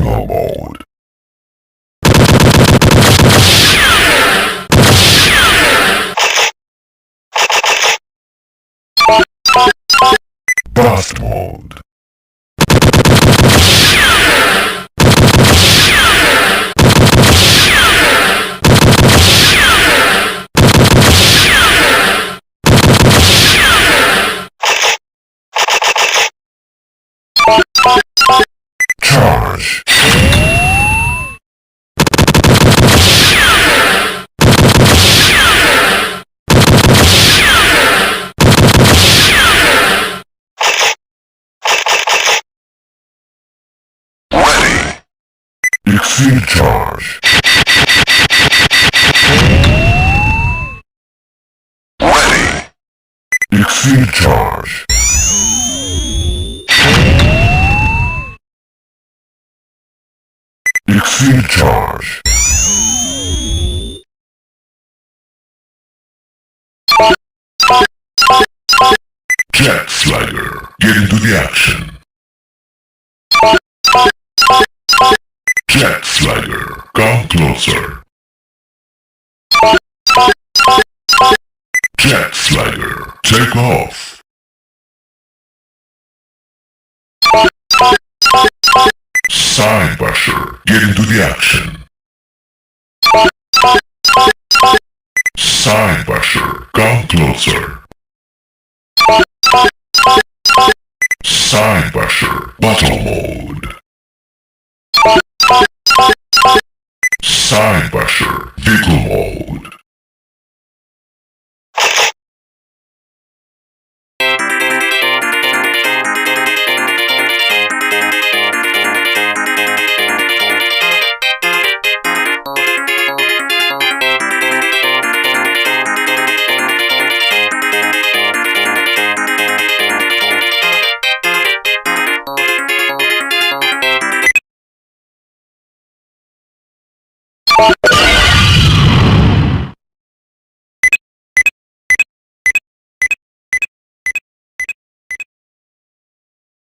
Normal mode. Burst mode. Charge. Ready. Exceed charge. Ready. Exceed charge. Exceed charge. Jet Slider. Get into the action. Jet Slider. Come closer. Jet Slider. Take off. Side Basher. Get into the action. Side Basher. Come closer. Side Basher. Battle mode.